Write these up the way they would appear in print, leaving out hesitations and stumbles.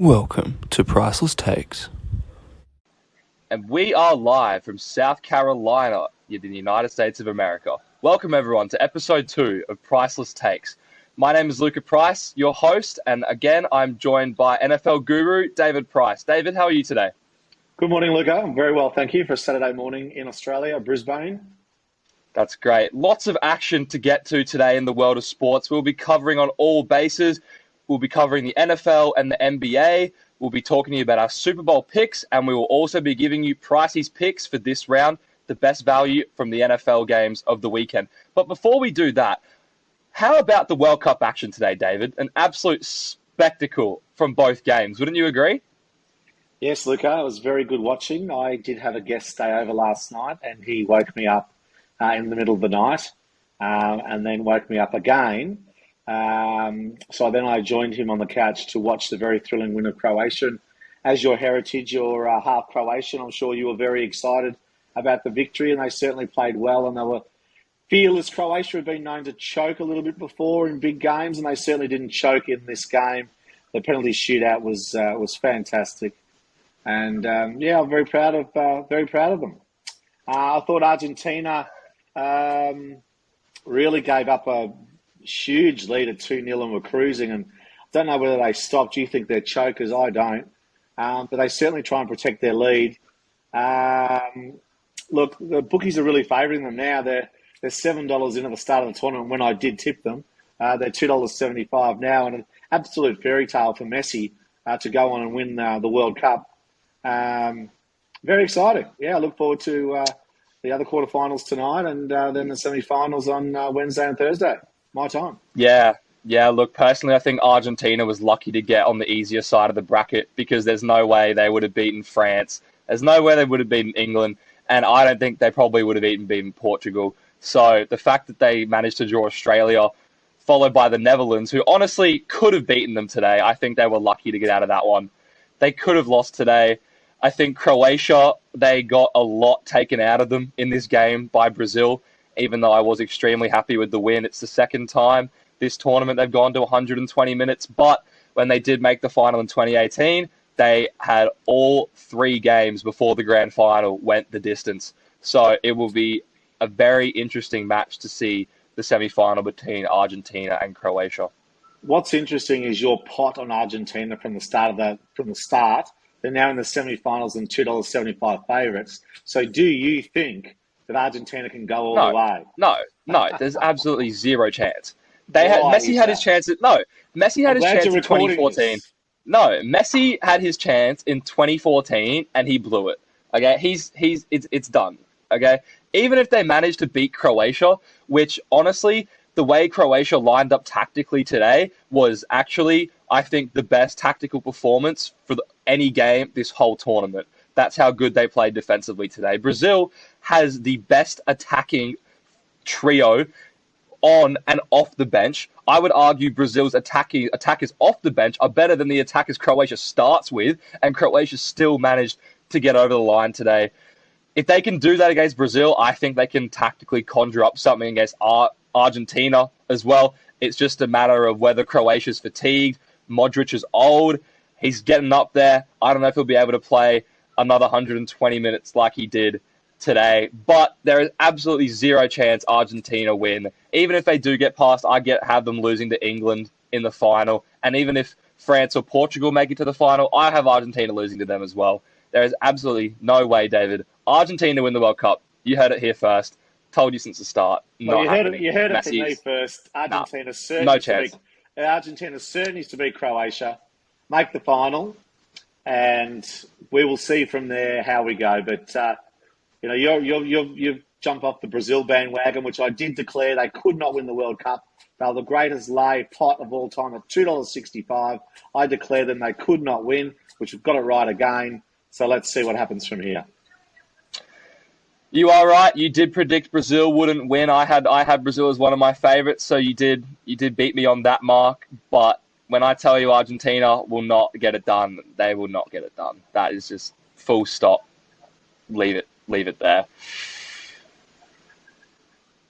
Welcome to Priceless Takes. And we are live from South Carolina in the United States of America. Welcome everyone to episode 2 of Priceless Takes. My name is Luca Price, your host, and again I'm joined by NFL guru David Price. David, how are you today? Good morning, Luca. I'm very well, thank you, for a Saturday morning in Australia, Brisbane. That's great. Lots of action to get to today in the world of sports. We'll be covering on all bases. We'll be covering the NFL and the NBA. We'll be talking to you about our Super Bowl picks, and we will also be giving you Pricey's picks for this round, the best value from the NFL games of the weekend. But before we do that, how about the World Cup action today, David? An absolute spectacle from both games. Wouldn't you agree? Yes, Luca, it was very good watching. I did have a guest stay over last night, and he woke me up in the middle of the night and then woke me up again. So then I joined him on the couch to watch the very thrilling win of Croatia. And as your heritage, you're half Croatian, I'm sure you were very excited about the victory, and they certainly played well, and they were fearless. Croatia had been known to choke a little bit before in big games, and they certainly didn't choke in this game. The penalty shootout was fantastic, and I'm very proud of them. I thought Argentina really gave up a huge lead at 2-0 and were cruising, and I don't know whether they stopped. You think they're chokers? I don't. But they certainly try and protect their lead. Look, the bookies are really favouring them now. They're $7 in at the start of the tournament when I did tip them. They're $2.75 now, and an absolute fairy tale for Messi to go on and win the World Cup. Very exciting. Yeah, I look forward to the other quarterfinals tonight, and then the semi-finals on Wednesday and Thursday. My time. Yeah. Look, personally, I think Argentina was lucky to get on the easier side of the bracket because there's no way they would have beaten France. There's no way they would have beaten England. And I don't think they probably would have even beaten Portugal. So the fact that they managed to draw Australia, followed by the Netherlands, who honestly could have beaten them today, I think they were lucky to get out of that one. They could have lost today. I think Croatia, they got a lot taken out of them in this game by Brazil. Even though I was extremely happy with the win. It's the second time this tournament they've gone to 120 minutes. But when they did make the final in 2018, they had all 3 games before the grand final went the distance. So it will be a very interesting match to see the semi-final between Argentina and Croatia. What's interesting is your pot on Argentina from the start. They're now in the semi-finals and $2.75 favourites. So do you think that Argentina can go all the way? No. There's absolutely zero chance. Messi had his chance in 2014. No, Messi had his chance in 2014 and he blew it. Okay, it's done. Okay, even if they managed to beat Croatia, which honestly, the way Croatia lined up tactically today was actually, I think, the best tactical performance for any game this whole tournament. That's how good they played defensively today. Brazil has the best attacking trio on and off the bench. I would argue Brazil's attackers off the bench are better than the attackers Croatia starts with, and Croatia still managed to get over the line today. If they can do that against Brazil, I think they can tactically conjure up something against Argentina as well. It's just a matter of whether Croatia's fatigued. Modric is old. He's getting up there. I don't know if he'll be able to play another 120 minutes like he did today. But there is absolutely zero chance Argentina win. Even if they do get past, have them losing to England in the final. And even if France or Portugal make it to the final, I have Argentina losing to them as well. There is absolutely no way, David. Argentina win the World Cup. You heard it here first. Told you since the start. Well, you heard it from me first. Argentina certainly needs to beat Croatia, make the final, and we will see from there how we go. But you've jumped off the Brazil bandwagon, which I did declare they could not win the World Cup. They were the greatest lay pot of all time at $2.65. I declared them they could not win, which we've got it right again. So let's see what happens from here. You are right. You did predict Brazil wouldn't win. I had Brazil as one of my favorites, so you did beat me on that mark. But when I tell you Argentina will not get it done, they will not get it done. That is just full stop. Leave it there.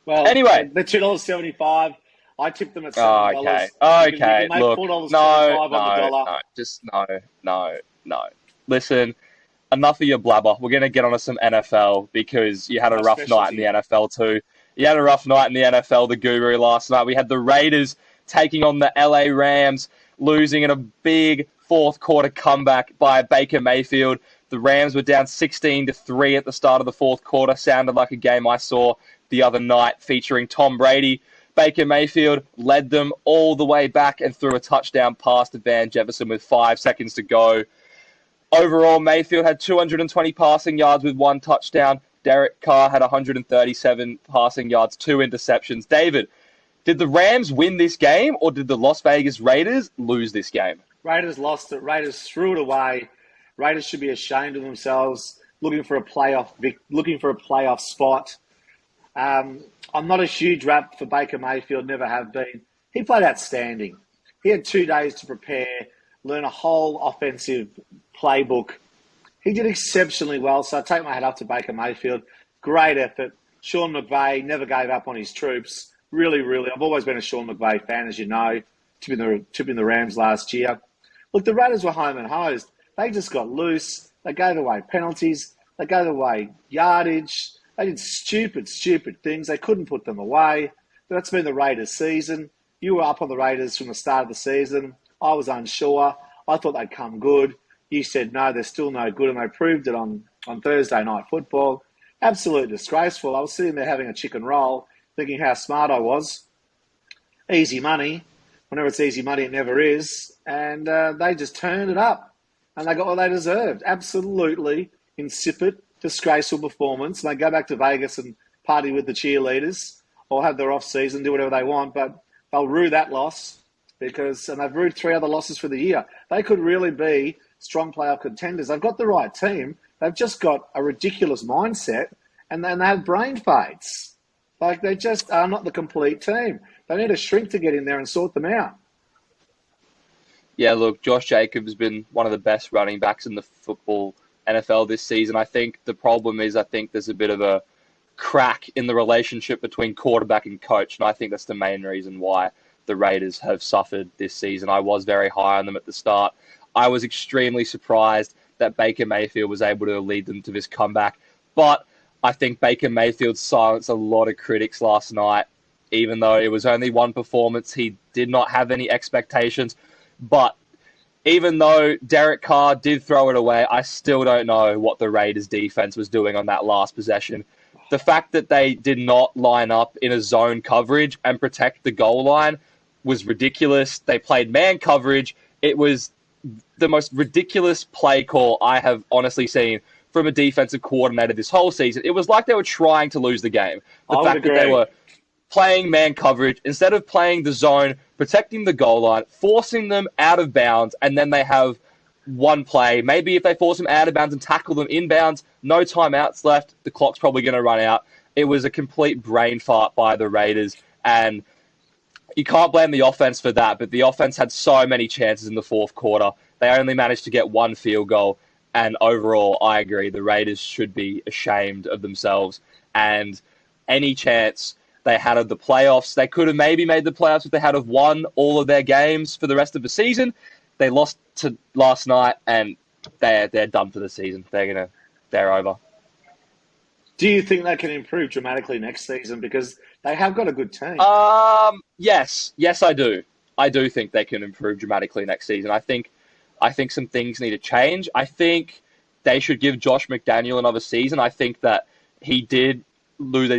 Well, anyway, the $2.75. I tipped them at Oh, $7. okay. You can make Look, $4.25 on the dollar. no. Just no. Listen, enough of your blabber. We're going to get onto some NFL because you had a My rough night in specialty. the NFL too. You had a rough night in the NFL, the Guru, last night. We had the Raiders taking on the LA Rams, losing in a big fourth quarter comeback by Baker Mayfield. The Rams were down 16-3 at the start of the fourth quarter. Sounded like a game I saw the other night featuring Tom Brady. Baker Mayfield led them all the way back and threw a touchdown pass to Van Jefferson with 5 seconds to go. Overall, Mayfield had 220 passing yards with 1 touchdown. Derek Carr had 137 passing yards, 2 interceptions. David, did the Rams win this game or did the Las Vegas Raiders lose this game? Raiders lost it. Raiders threw it away. Raiders should be ashamed of themselves, looking for a playoff spot. I'm not a huge rap for Baker Mayfield, never have been. He played outstanding. He had 2 days to prepare, learn a whole offensive playbook. He did exceptionally well, so I take my hat up to Baker Mayfield. Great effort. Sean McVay never gave up on his troops. Really. I've always been a Sean McVay fan, as you know, tipping the Rams last year. Look, the Raiders were home and hosed. They just got loose. They gave away penalties. They gave away yardage. They did stupid things. They couldn't put them away. But that's been the Raiders' season. You were up on the Raiders from the start of the season. I was unsure. I thought they'd come good. You said, no, they're still no good, and they proved it on Thursday Night Football. Absolutely disgraceful. I was sitting there having a chicken roll, thinking how smart I was. Easy money. Whenever it's easy money, it never is. And they just turned it up, and they got what they deserved. Absolutely insipid, disgraceful performance. And they go back to Vegas and party with the cheerleaders or have their off-season, do whatever they want, but they'll rue that loss and they've rued 3 other losses for the year. They could really be strong playoff contenders. They've got the right team. They've just got a ridiculous mindset, and then they have brain fades. Like, they just are not the complete team. They need a shrink to get in there and sort them out. Yeah, look, Josh Jacobs has been one of the best running backs in the football NFL this season. I think the problem is there's a bit of a crack in the relationship between quarterback and coach, and I think that's the main reason why the Raiders have suffered this season. I was very high on them at the start. I was extremely surprised that Baker Mayfield was able to lead them to this comeback. But I think Baker Mayfield silenced a lot of critics last night. Even though it was only one performance, he did not have any expectations. But even though Derek Carr did throw it away, I still don't know what the Raiders defense was doing on that last possession. The fact that they did not line up in a zone coverage and protect the goal line was ridiculous. They played man coverage. It was the most ridiculous play call I have honestly seen from a defensive coordinator this whole season. It was like they were trying to lose the game. The fact that they were playing man coverage instead of playing the zone, protecting the goal line, forcing them out of bounds, and then they have one play. Maybe if they force them out of bounds and tackle them inbounds, no timeouts left, the clock's probably going to run out. It was a complete brain fart by the Raiders, and you can't blame the offense for that, but the offense had so many chances in the fourth quarter. They only managed to get 1 field goal, and overall, I agree, the Raiders should be ashamed of themselves, and any chance they had of the playoffs, they could have maybe made the playoffs if they had have won all of their games for the rest of the season. They lost to last night, and they're done for the season. They're over. Do you think they can improve dramatically next season? Because they have got a good team. Yes, I do. I do think they can improve dramatically next season. I think some things need to change. I think they should give Josh McDaniel another season. I think that they did lose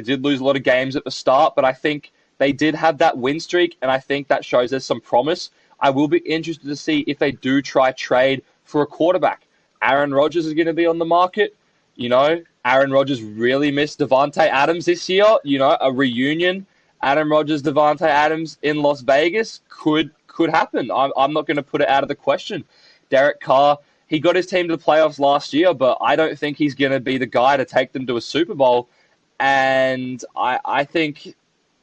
a lot of games at the start, but I think they did have that win streak, and I think that shows there's some promise. I will be interested to see if they do try trade for a quarterback. Aaron Rodgers is going to be on the market. You know, Aaron Rodgers really missed Devontae Adams this year. You know, a reunion, Aaron Rodgers, Devontae Adams in Las Vegas could happen. I'm not going to put it out of the question. Derek Carr, he got his team to the playoffs last year, but I don't think he's going to be the guy to take them to a Super Bowl. And I think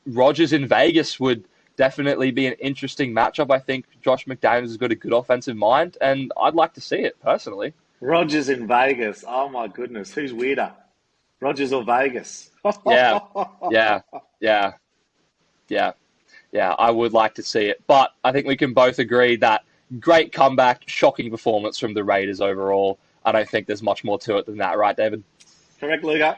Rodgers in Vegas would definitely be an interesting matchup. I think Josh McDaniels has got a good offensive mind, and I'd like to see it personally. Rodgers in Vegas. Oh, my goodness. Who's weirder, Rodgers or Vegas? Yeah. Yeah, I would like to see it. But I think we can both agree that great comeback, shocking performance from the Raiders overall. I don't think there's much more to it than that, right, David? Correct, Luca.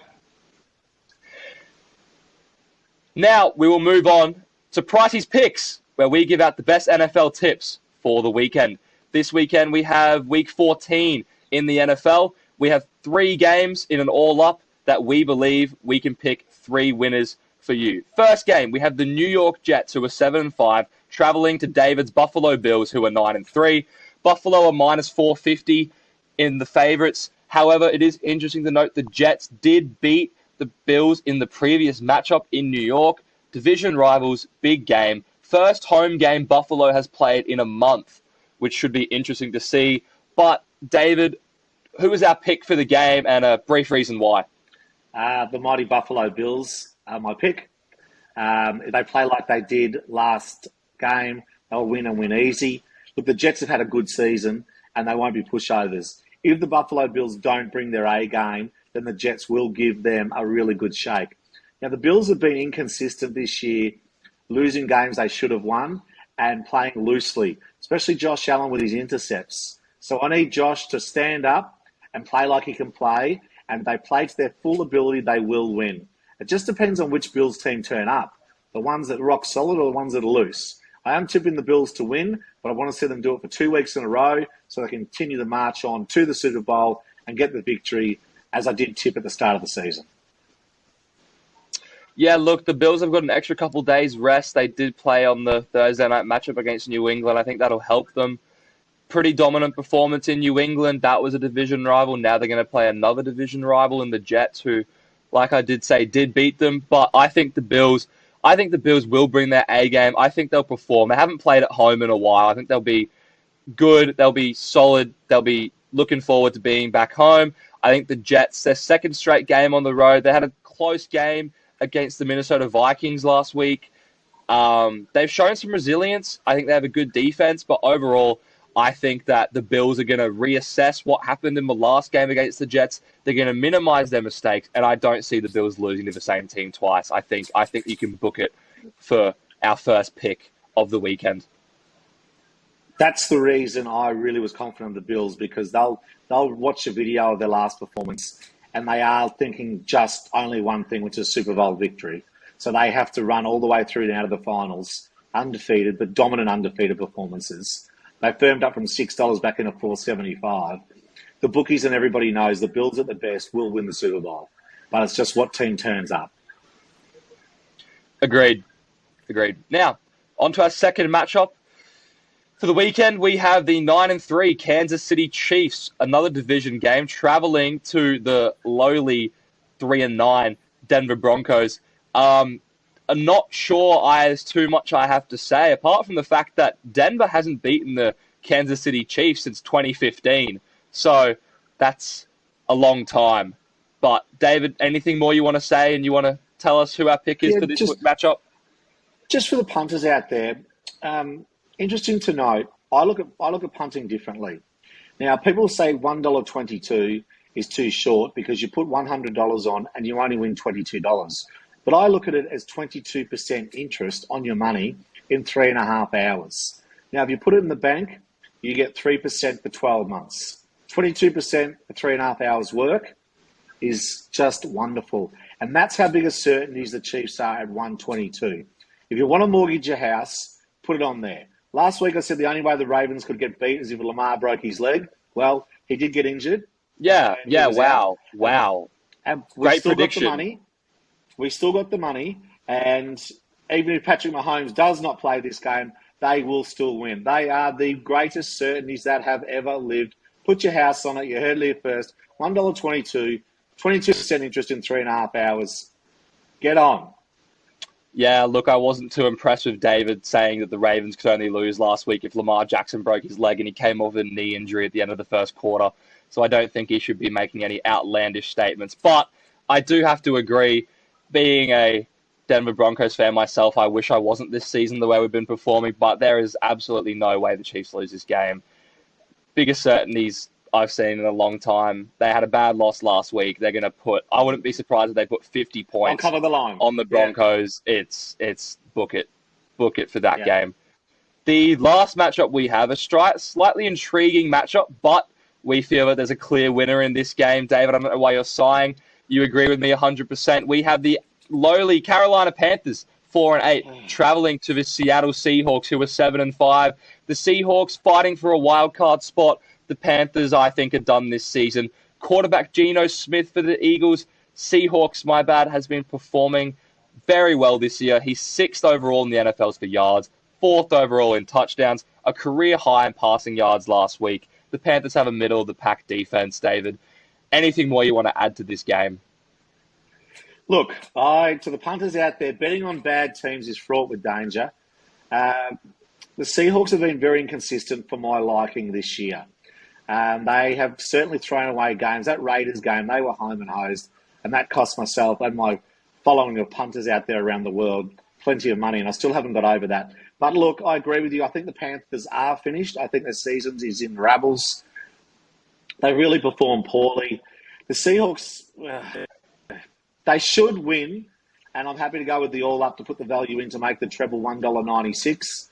Now we will move on to Pricey's Picks, where we give out the best NFL tips for the weekend. This weekend we have Week 14 in the NFL. We have 3 games in an all-up that we believe we can pick 3 winners for you. First game, we have the New York Jets, who are 7-5, traveling to David's Buffalo Bills, who are 9-3. Buffalo are minus 450 in the favorites. However, it is interesting to note the Jets did beat the Bills in the previous matchup in New York. Division rivals, big game. First home game Buffalo has played in a month, which should be interesting to see. But, David, who is our pick for the game and a brief reason why? The mighty Buffalo Bills are my pick. If they play like they did last game, they'll win and win easy. Look, the Jets have had a good season and they won't be pushovers. If the Buffalo Bills don't bring their A game, then the Jets will give them a really good shake. Now, the Bills have been inconsistent this year, losing games they should have won and playing loosely, especially Josh Allen with his intercepts. So I need Josh to stand up and play like he can play, and if they play to their full ability, they will win. It just depends on which Bills team turn up, the ones that are rock solid or the ones that are loose. I am tipping the Bills to win, but I want to see them do it for 2 weeks in a row so they can continue the march on to the Super Bowl and get the victory, as I did tip at the start of the season. Yeah, look, the Bills have got an extra couple days rest. They did play on the Thursday night matchup against New England. I think that'll help them. Pretty dominant performance in New England. That was a division rival. Now they're going to play another division rival in the Jets, who, like I did say, did beat them. But I think the Bills will bring their A game. I think they'll perform. They haven't played at home in a while. I think they'll be good. They'll be solid. They'll be looking forward to being back home. I think the Jets, their second straight game on the road. They had a close game against the Minnesota Vikings last week. They've shown some resilience. I think they have a good defense, but overall, I think that the Bills are going to reassess what happened in the last game against the Jets. They're going to minimize their mistakes, and I don't see the Bills losing to the same team twice. I think you can book it for our first pick of the weekend. That's the reason I really was confident of the Bills, because they'll watch a video of their last performance and they are thinking just only one thing, which is Super Bowl victory. So they have to run all the way through now to the finals, undefeated, but dominant undefeated performances. They firmed up from $6 back into $4.75. The bookies and everybody knows the Bills at the best will win the Super Bowl, but it's just what team turns up. Agreed. Now, on to our second matchup. For the weekend, we have the 9-3 Kansas City Chiefs, another division game, traveling to the lowly 3-9 Denver Broncos. I'm not sure there's too much I have to say, apart from the fact that Denver hasn't beaten the Kansas City Chiefs since 2015. So that's a long time. But, David, anything more you want to say and you want to tell us who our pick is for this matchup? Just for the punters out there, interesting to note, I look at punting differently. Now, people say $1.22 is too short because you put $100 on and you only win $22. But I look at it as 22% interest on your money in 3.5 hours. Now, if you put it in the bank, you get 3% for 12 months. 22% for 3.5 hours work is just wonderful. And that's how big a certainties the Chiefs are at 122. If you want to mortgage your house, put it on there. Last week I said the only way the Ravens could get beat is if Lamar broke his leg. Well, he did get injured. Yeah, wow. And Great prediction. Got the money. We still got the money. And even if Patrick Mahomes does not play this game, they will still win. They are the greatest certainties that have ever lived. Put your house on it. You heard it here first. $1.22, 22% interest in 3.5 hours. Get on. Yeah, look, I wasn't too impressed with David saying that the Ravens could only lose last week if Lamar Jackson broke his leg and he came off with a knee injury at the end of the first quarter. So I don't think he should be making any outlandish statements. But I do have to agree, being a Denver Broncos fan myself, I wish I wasn't this season the way we've been performing, but there is absolutely no way the Chiefs lose this game. Biggest certainties I've seen in a long time. They had a bad loss last week. They're going to I wouldn't be surprised if they put 50 points I'll cover the line on the Broncos. Yeah. It's book it. book it for that game. The last matchup we have, a slightly intriguing matchup, but we feel that there's a clear winner in this game. David, I don't know why you're sighing. You agree with me 100%. We have the lowly Carolina Panthers, 4-8, traveling to the Seattle Seahawks, who are 7-5. The Seahawks fighting for a wild card spot. The Panthers, I think, are done this season. Quarterback Geno Smith for the Eagles. Seahawks, my bad, has been performing very well this year. He's 6th overall in the NFLs for yards, 4th overall in touchdowns, a career high in passing yards last week. The Panthers have a middle-of-the-pack defense, David. Anything more you want to add to this game? Look, to the punters out there, betting on bad teams is fraught with danger. The Seahawks have been very inconsistent for my liking this year. They have certainly thrown away games. That Raiders game, they were home and hosed, and that cost myself and my following of punters out there around the world plenty of money, and I still haven't got over that. But look, I agree with you. I think the Panthers are finished. I think their season is in rabbles. They really perform poorly. The Seahawks, they should win, and I'm happy to go with the all-up to put the value in to make the treble $1.96.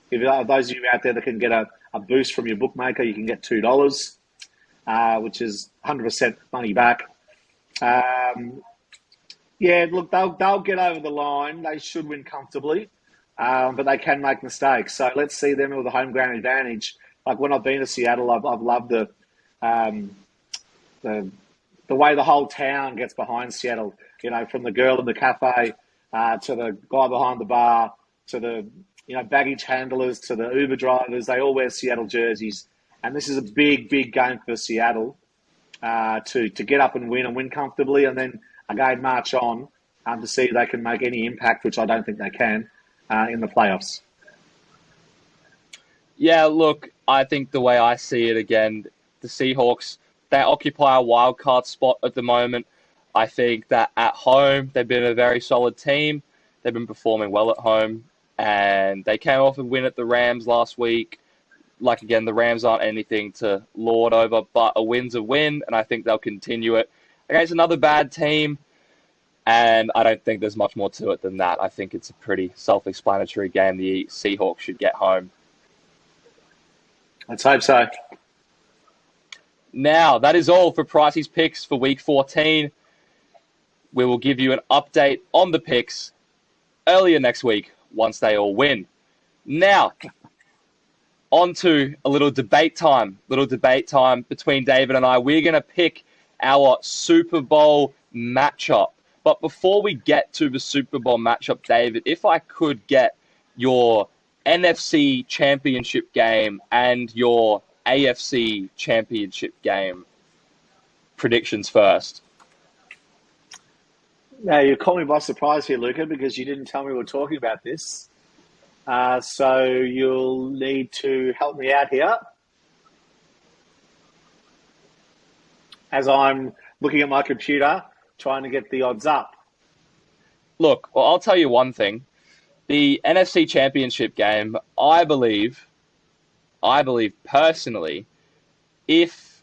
If those of you out there that can get a boost from your bookmaker, you can get $2, which is 100% money back. Look, they'll get over the line. They should win comfortably, but they can make mistakes. So let's see them with a home ground advantage. Like when I've been to Seattle, I've loved the way the whole town gets behind Seattle. You know, from the girl in the cafe to the guy behind the bar to the baggage handlers to the Uber drivers. They all wear Seattle jerseys, and this is a big, big game for Seattle to get up and win comfortably, and then again march on to see if they can make any impact, which I don't think they can, in the playoffs. Yeah, look, I think the way I see it again, the Seahawks, they occupy a wild card spot at the moment. I think that at home, they've been a very solid team. They've been performing well at home, and they came off a win at the Rams last week. Like, again, the Rams aren't anything to lord over, but a win's a win, and I think they'll continue it against another bad team, and I don't think there's much more to it than that. I think it's a pretty self-explanatory game. The Seahawks should get home. Let's hope so. Now, that is all for Pricey's picks for Week 14. We will give you an update on the picks earlier next week once they all win. Now, on to a little debate time between David and I. We're going to pick our Super Bowl matchup. But before we get to the Super Bowl matchup, David, if I could get your NFC Championship game and your AFC Championship game predictions first. Now, you caught me by surprise here, Luca, because you didn't tell me we were talking about this. So you'll need to help me out here. As I'm looking at my computer, trying to get the odds up. Look, well, I'll tell you one thing. The NFC Championship game, I believe personally, if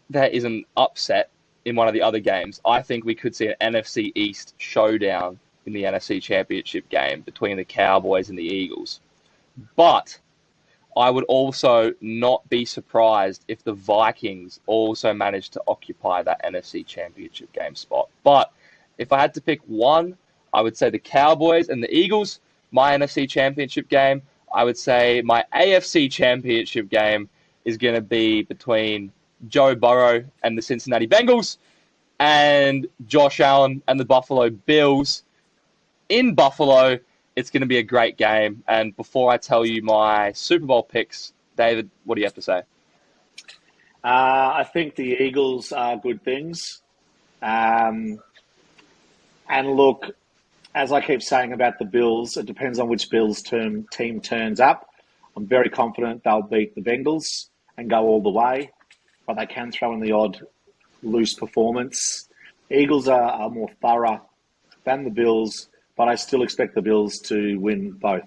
there is an upset in one of the other games, I think we could see an NFC East showdown in the NFC Championship game between the Cowboys and the Eagles. But I would also not be surprised if the Vikings also managed to occupy that NFC Championship game spot. But if I had to pick one, I would say the Cowboys and the Eagles. My NFC Championship game, I would say my AFC Championship game is going to be between Joe Burrow and the Cincinnati Bengals and Josh Allen and the Buffalo Bills. In Buffalo, it's going to be a great game. And before I tell you my Super Bowl picks, David, what do you have to say? I think the Eagles are good things. And look, as I keep saying about the Bills, it depends on which Bills team turns up. I'm very confident they'll beat the Bengals and go all the way, but they can throw in the odd loose performance. Eagles are more thorough than the Bills, but I still expect the Bills to win both.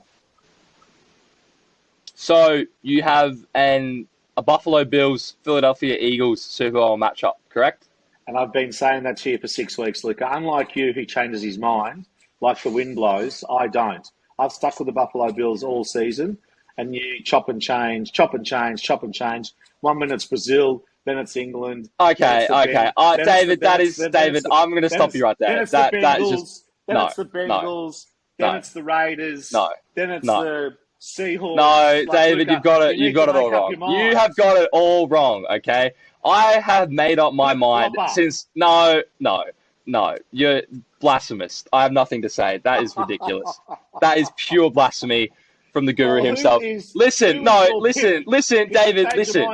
So you have a Buffalo Bills, Philadelphia Eagles Super Bowl matchup, correct? And I've been saying that to you for 6 weeks, Luca. Unlike you, who changes his mind, like the wind blows, I don't. I've stuck with the Buffalo Bills all season, and you chop and change, chop and change, chop and change. 1 minute it's Brazil, then it's England. Okay. David, David, I'm going to stop you right there. Then it's the Bengals. It's the Bengals. Then it's the Raiders. Then it's the Seahawks. No, David, you've got it all wrong. You have got it all wrong, okay? I have made up my mind since... No. You're blasphemous. I have nothing to say. That is ridiculous. That is pure blasphemy from the guru himself. Listen, David, listen.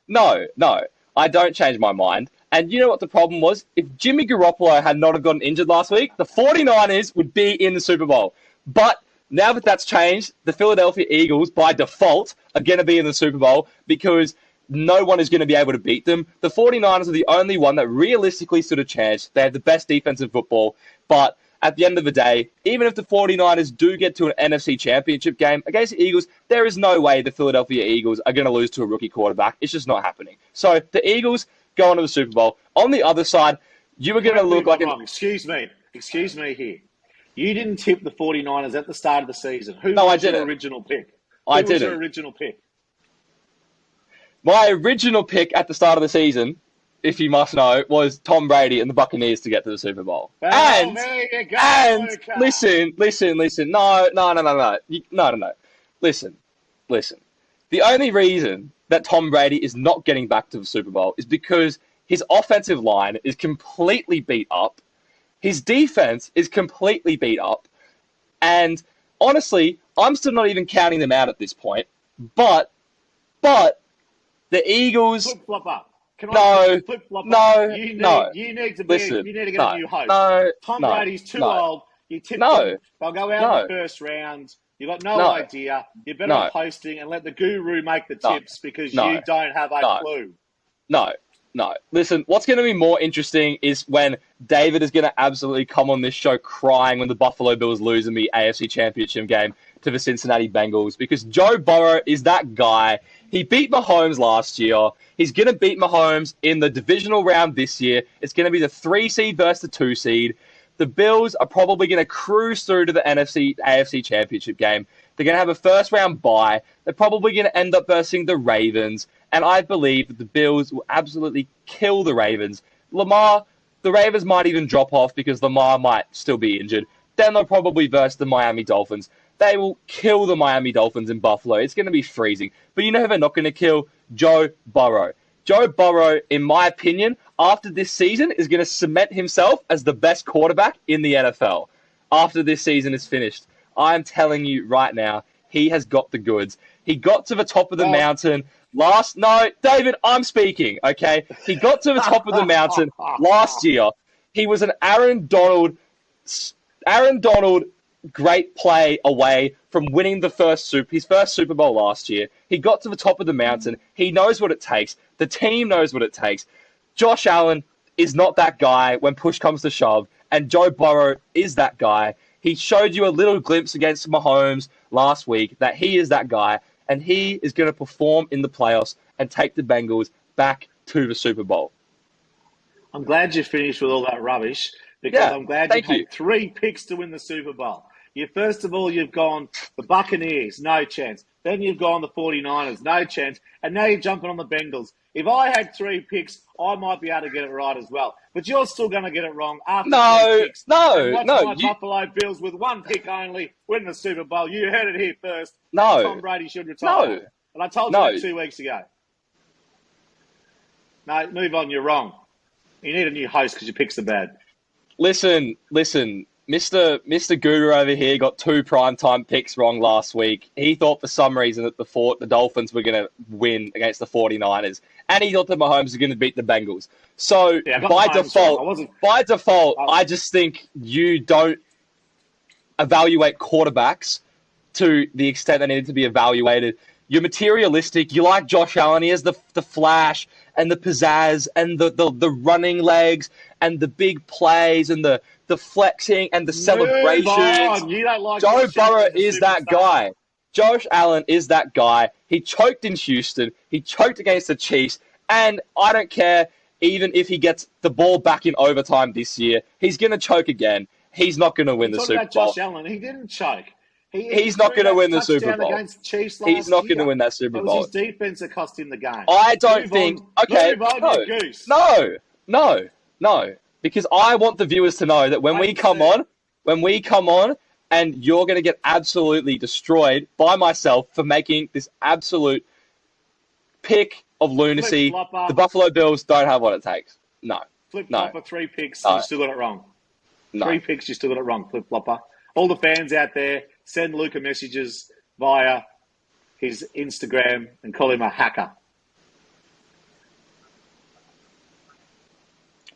No. I don't change my mind. And you know what the problem was? If Jimmy Garoppolo had not have gotten injured last week, the 49ers would be in the Super Bowl. But now that that's changed, the Philadelphia Eagles, by default, are going to be in the Super Bowl because no one is going to be able to beat them. The 49ers are the only one that realistically stood a chance. They have the best defense in football. But at the end of the day, even if the 49ers do get to an NFC championship game against the Eagles, there is no way the Philadelphia Eagles are going to lose to a rookie quarterback. It's just not happening. So the Eagles go on to the Super Bowl. On the other side, you were going to look like... Excuse me here. You didn't tip the 49ers at the start of the season. Who was your original pick? I didn't. Who was your original pick? My original pick at the start of the season, if you must know, was Tom Brady and the Buccaneers to get to the Super Bowl. Well, there you go, Luca. Listen. No. Listen. The only reason that Tom Brady is not getting back to the Super Bowl is because his offensive line is completely beat up. His defense is completely beat up. And honestly, I'm still not even counting them out at this point. But the Eagles... Flip-flopper. No. You need to get a new host. Tom Brady's too old. You tip them. They'll go out in the first round. You've got no idea. You're better off hosting and let the guru make the tips because you don't have a clue. No. Listen, what's going to be more interesting is when David is going to absolutely come on this show crying when the Buffalo Bills lose in the AFC Championship game to the Cincinnati Bengals because Joe Burrow is that guy. He beat Mahomes last year. He's going to beat Mahomes in the divisional round this year. It's going to be the 3 seed versus the 2 seed. The Bills are probably going to cruise through to the AFC Championship game. They're going to have a first-round bye. They're probably going to end up versing the Ravens. And I believe that the Bills will absolutely kill the Ravens. The Ravens might even drop off because Lamar might still be injured. Then they'll probably verse the Miami Dolphins. They will kill the Miami Dolphins in Buffalo. It's going to be freezing. But you know who they're not going to kill? Joe Burrow. Joe Burrow, in my opinion, after this season, is going to cement himself as the best quarterback in the NFL. After this season is finished. I'm telling you right now, he has got the goods. He got to the top of the mountain David, I'm speaking, okay? He got to the top of the mountain last year. He was an Aaron Donald great play away from winning his first Super Bowl last year. He got to the top of the mountain. He knows what it takes. The team knows what it takes. Josh Allen is not that guy when push comes to shove, and Joe Burrow is that guy. He showed you a little glimpse against Mahomes last week that he is that guy, and he is going to perform in the playoffs and take the Bengals back to the Super Bowl. I'm glad you finished with all that rubbish because I'm glad you had 3 picks to win the Super Bowl. First of all, you've gone the Buccaneers, no chance. Then you've gone the 49ers, no chance. And now you're jumping on the Bengals. If I had 3 picks, I might be able to get it right as well. But you're still going to get it wrong after 3 picks. Watch my Buffalo Bills with 1 pick only win the Super Bowl. You heard it here first. Tom Brady should retire. And I told you that 2 weeks ago. No, move on. You're wrong. You need a new host because your picks are bad. Listen. Mr. Guru over here got 2 primetime picks wrong last week. He thought for some reason that the Dolphins were going to win against the 49ers. And he thought that Mahomes was going to beat the Bengals. So by default, I just think you don't evaluate quarterbacks to the extent they needed to be evaluated. You're materialistic. You like Josh Allen. He has the flash and the pizzazz and the running legs and the big plays and the flexing and the celebrations. Joe Burrow is that guy. Josh Allen is that guy. He choked in Houston. He choked against the Chiefs. And I don't care even if he gets the ball back in overtime this year. He's going to choke again. He's not going to win You the talked Super about Bowl. Josh Allen. He didn't choke. He's not going to win the Super Bowl. Against the Chiefs He's last not going to year. win that Super It was Bowl. his defense that cost him the game. I don't Move think. on. Okay, Move on, no, you goose. no, because I want the viewers to know that when we come on, and you're going to get absolutely destroyed by myself for making this absolute pick of lunacy. Flip-flopper. The Buffalo Bills don't have what it takes. No. Flip-flopper, 3 picks, and you still got it wrong. No. 3 picks, you still got it wrong, flip-flopper. All the fans out there, send Luca messages via his Instagram and call him a hacker.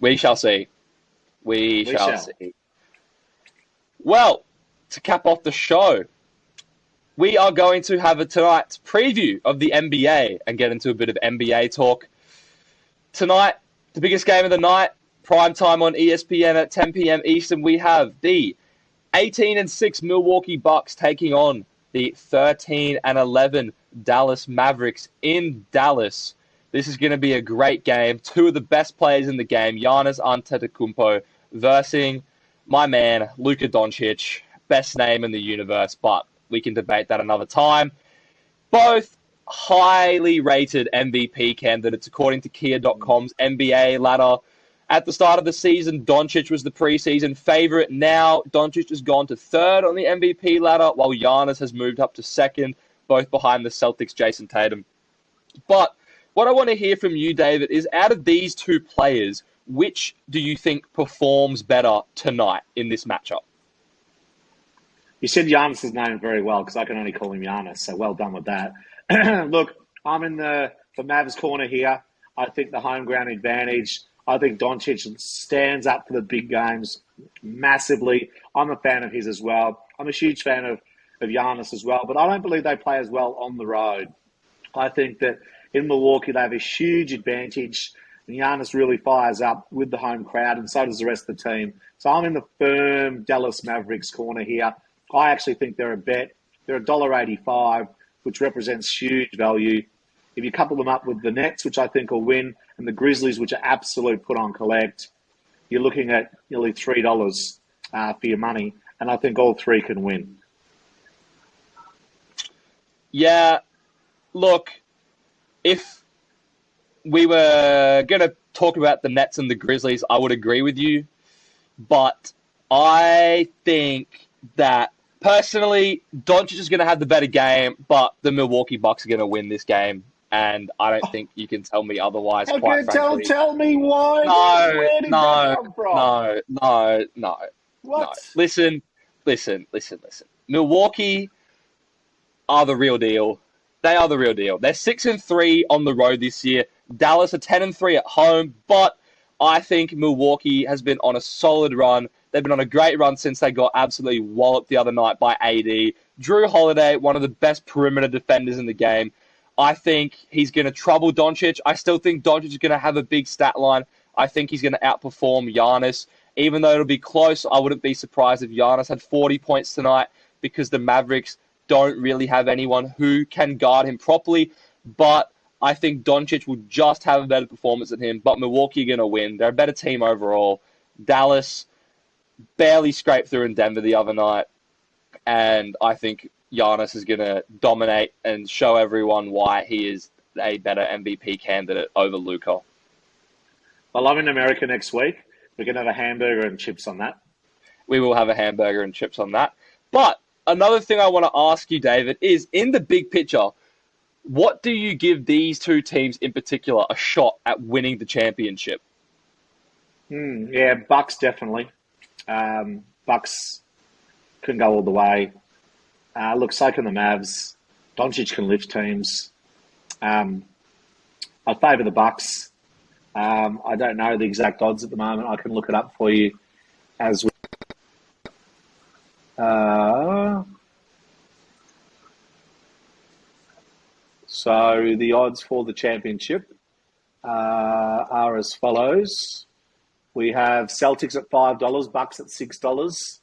We shall see. We shall see. Well, to cap off the show, we are going to have tonight's preview of the NBA and get into a bit of NBA talk. Tonight, the biggest game of the night, prime time on ESPN at 10 p.m. Eastern, we have the 18-6 Milwaukee Bucks taking on the 13-11 Dallas Mavericks in Dallas. This is going to be a great game. 2 of the best players in the game, Giannis Antetokounmpo versus my man, Luka Doncic. Best name in the universe, but we can debate that another time. Both highly rated MVP candidates, according to Kia.com's NBA ladder. At the start of the season, Doncic was the preseason favorite. Now, Doncic has gone to third on the MVP ladder, while Giannis has moved up to second, both behind the Celtics' Jason Tatum. But what I want to hear from you, David, is out of these 2 players, which do you think performs better tonight in this matchup? You said Giannis' name very well because I can only call him Giannis, so well done with that. Look, I'm in the Mavs corner here. I think the home ground advantage. I think Doncic stands up for the big games massively. I'm a fan of his as well. I'm a huge fan of Giannis as well, but I don't believe they play as well on the road. I think that in Milwaukee they have a huge advantage. And Giannis really fires up with the home crowd, and so does the rest of the team. So I'm in the firm Dallas Mavericks corner here. I actually think they're a bet. They're $1.85, which represents huge value. If you couple them up with the Nets, which I think will win, and the Grizzlies, which are absolute put on collect, you're looking at nearly $3 for your money, and I think all 3 can win. Yeah, look, if we were going to talk about the Nets and the Grizzlies, I would agree with you. But I think that, personally, Doncic is going to have the better game, but the Milwaukee Bucks are going to win this game. And I don't think you can tell me otherwise, quite frankly. Tell me why. Where did that come from? No. What? No. Listen. Milwaukee are the real deal. They are the real deal. They're 6-3 on the road this year. Dallas are 10-3 at home, but I think Milwaukee has been on a solid run. They've been on a great run since they got absolutely walloped the other night by AD. Drew Holiday, one of the best perimeter defenders in the game. I think he's going to trouble Doncic. I still think Doncic is going to have a big stat line. I think he's going to outperform Giannis. Even though it'll be close, I wouldn't be surprised if Giannis had 40 points tonight because the Mavericks don't really have anyone who can guard him properly. But I think Doncic will just have a better performance than him. But Milwaukee are going to win. They're a better team overall. Dallas barely scraped through in Denver the other night. And I think Giannis is going to dominate and show everyone why he is a better MVP candidate over Luka. Well, I'm in America next week. We're going to have a hamburger and chips on that. We will have a hamburger and chips on that. But another thing I want to ask you, David, is in the big picture, what do you give these 2 teams in particular a shot at winning the championship? Yeah, Bucks definitely. Bucks can go all the way. Look, so can the Mavs. Doncic can lift teams. I favour the Bucks. I don't know the exact odds at the moment. I can look it up for you as well. So the odds for the championship are as follows. We have Celtics at $5, Bucks at $6,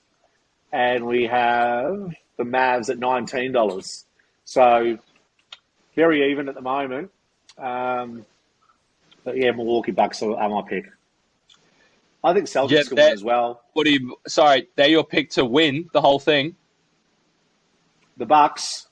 and we have the Mavs at $19. So very even at the moment. But yeah, Milwaukee Bucks are my pick. I think Celtics can win as well. They're your pick to win the whole thing. The Bucks.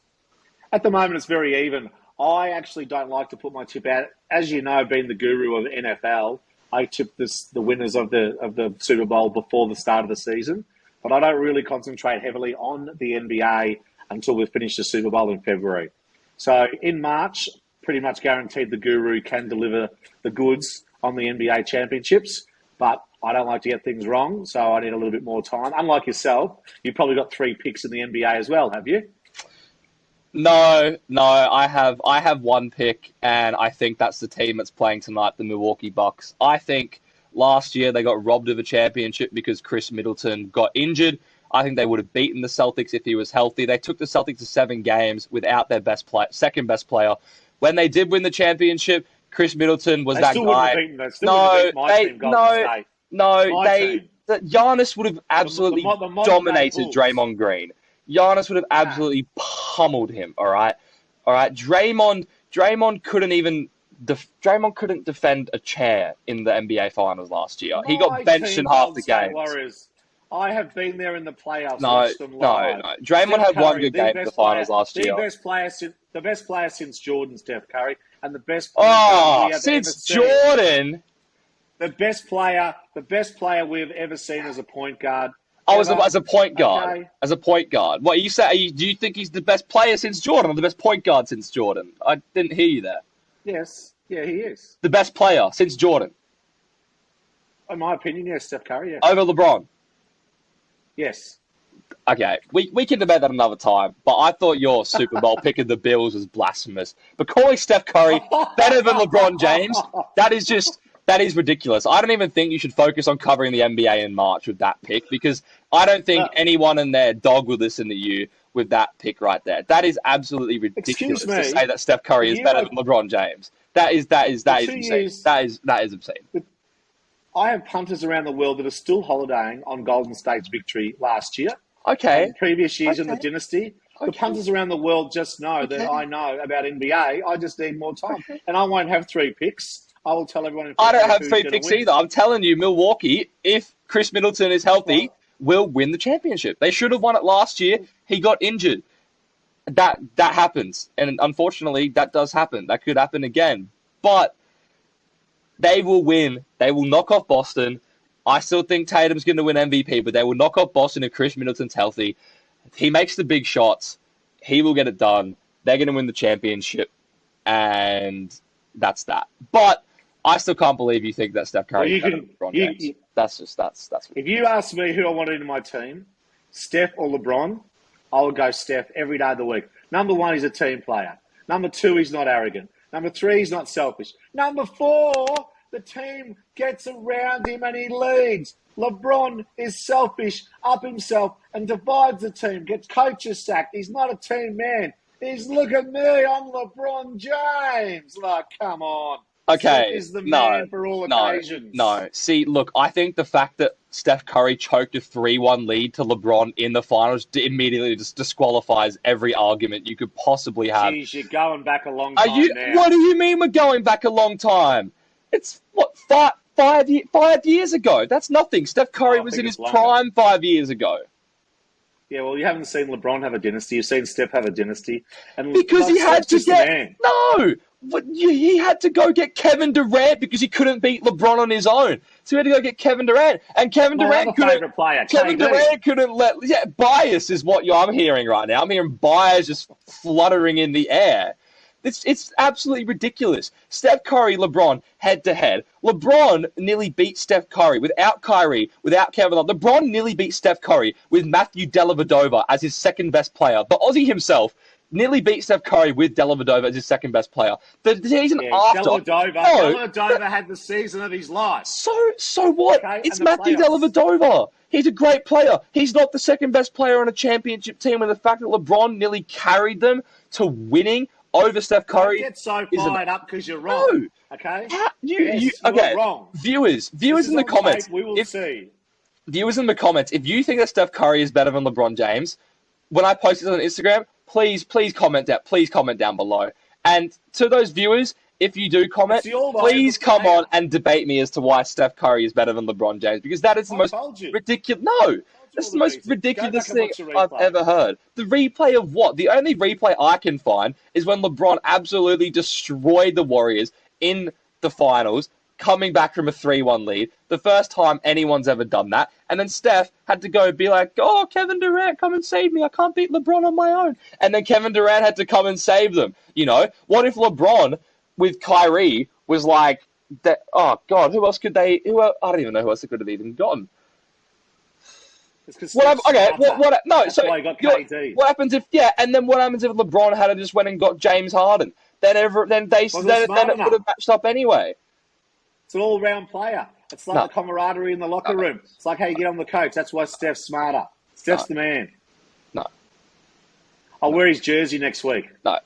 At the moment, it's very even. I actually don't like to put my tip out. As you know, being the guru of NFL, I tip the winners of the Super Bowl before the start of the season. But I don't really concentrate heavily on the NBA until we've finished the Super Bowl in February. So in March, pretty much guaranteed the guru can deliver the goods on the NBA championships. But I don't like to get things wrong, so I need a little bit more time. Unlike yourself, you've probably got 3 picks in the NBA as well, have you? No, I have 1 pick, and I think that's the team that's playing tonight, the Milwaukee Bucks. I think last year they got robbed of a championship because Chris Middleton got injured. I think they would have beaten the Celtics if he was healthy. They took the Celtics to 7 games without their second best player. When they did win the championship, Chris Middleton was that guy. Giannis would have absolutely dominated Draymond Green. Giannis would have absolutely pummeled him. All right. Draymond couldn't defend a chair in the NBA Finals last year. He got benched in half the games. Warriors. I have been there in the playoffs. No. Draymond had one good game in the Finals last year. The best player since Jordan, Steph Curry, and the best. Since Jordan. The best player we've ever seen as a point guard. As a point guard. Okay. As a point guard. What you say? Do you think he's the best player since Jordan or the best point guard since Jordan? I didn't hear you there. Yes. Yeah, he is. The best player since Jordan. In my opinion, yes, Steph Curry. Yes. Over LeBron. Yes. Okay, we can debate that another time, but I thought your Super Bowl pick of the Bills was blasphemous. But calling Steph Curry better than LeBron James, that is ridiculous. I don't even think you should focus on covering the NBA in March with that pick, because I don't think anyone in their dog would listen to you with that pick right there. That is absolutely ridiculous to say that Steph Curry is better than LeBron James. That is insane. That is obscene. I have punters around the world that are still holidaying on Golden State's victory last year. Okay. And previous years in the dynasty. The punters around the world just know that I know about NBA. I just need more time. And I won't have 3 picks. I will tell everyone. I don't have 3 picks either. I'm telling you, Milwaukee, if Chris Middleton is healthy, will win the championship. They should have won it last year. He got injured. That happens. And unfortunately, that does happen. That could happen again. But they will win. They will knock off Boston. I still think Tatum's going to win MVP, but they will knock off Boston if Chris Middleton's healthy. He makes the big shots. He will get it done. They're going to win the championship. And that's that. But I still can't believe you think that Steph Curry is better than LeBron James. That's. If you ask me who I wanted in my team, Steph or LeBron, I would go Steph every day of the week. Number 1, he's a team player. Number 2, he's not arrogant. Number 3, he's not selfish. Number 4, the team gets around him and he leads. LeBron is selfish, up himself, and divides the team, gets coaches sacked. He's not a team man. He's, look at me, I'm LeBron James. Like, come on. Okay. Steph is the man for all occasions. No. See, look, I think the fact that Steph Curry choked a 3-1 lead to LeBron in the finals immediately just disqualifies every argument you could possibly have. Jeez, you're going back a long time now. What do you mean we're going back a long time? It's, 5 years ago? That's nothing. Steph Curry was in his prime 5 years ago. Yeah, well, you haven't seen LeBron have a dynasty. You've seen Steph have a dynasty. And because he had to get... No! He had to go get Kevin Durant because he couldn't beat LeBron on his own. So he had to go get Kevin Durant. And Kevin Durant couldn't... Durant couldn't let... Yeah, bias is what I'm hearing right now. I'm hearing bias just fluttering in the air. It's absolutely ridiculous. Steph Curry, LeBron, head-to-head. LeBron nearly beat Steph Curry without Kyrie, without Kevin Love. LeBron nearly beat Steph Curry with Matthew Dellavedova as his second-best player. The Aussie himself nearly beat Steph Curry with Dellavedova as his second-best player. The season after... Dellavedova had the season of his life. So what? Okay, it's Matthew Dellavedova. He's a great player. He's not the second-best player on a championship team, and the fact that LeBron nearly carried them to winning over Steph Curry. Don't get so fired up because you're wrong. No. Okay? You're wrong. Viewers in the comments. We will see. Viewers in the comments, if you think that Steph Curry is better than LeBron James, when I post this on Instagram, please comment down below. And to those viewers, if you do comment, It's the all-round please come player. on and debate me as to why Steph Curry is better than LeBron James, because that is the I most told you. ridiculous. No, that's all the the most reasons. Go ridiculous back and thing watch the I've replay. ever heard. The replay of what? The only replay I can find is when LeBron absolutely destroyed the Warriors in the finals, coming back from a 3-1 lead. The first time anyone's ever done that. And then Steph had to go be like, oh, Kevin Durant, come and save me. I can't beat LeBron on my own. And then Kevin Durant had to come and save them. You know, what if LeBron with Kyrie was like, that? Oh, God, who else could they, I don't even know who else they could have even gotten. No, That's so why he got KD. what happens if, and then what happens if LeBron had just went and got James Harden? Then it would have matched up anyway. It's an all-round player. It's like the camaraderie in the locker room. It's like how you get on the coach. That's why Steph's smarter. Steph's the man. No. I'll wear his jersey next week. No.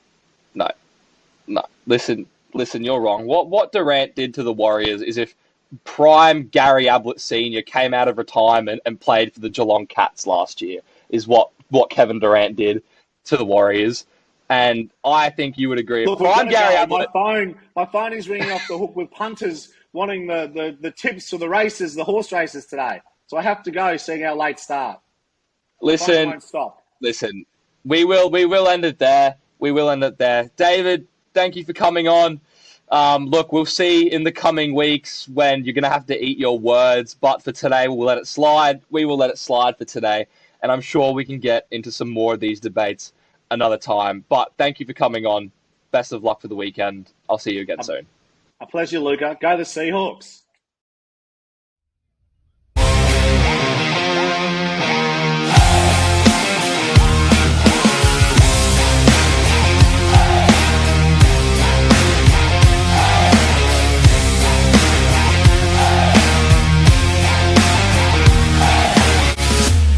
Listen, you're wrong. What Durant did to the Warriors is if prime Gary Ablett Sr. came out of retirement and played for the Geelong Cats last year, is what Kevin Durant did to the Warriors. And I think you would agree. Look, prime Gary Ablett. My phone is ringing off the hook with punters wanting the tips for the races, the horse races today. So I have to go, seeing our late start. Listen, won't stop. Listen, we will end it there. We will end it there. David, thank you for coming on. Look, we'll see in the coming weeks when you're going to have to eat your words. But for today, we'll let it slide. We will let it slide for today. And I'm sure we can get into some more of these debates another time. But thank you for coming on. Best of luck for the weekend. I'll see you again soon. A pleasure, Luca. Go the Seahawks.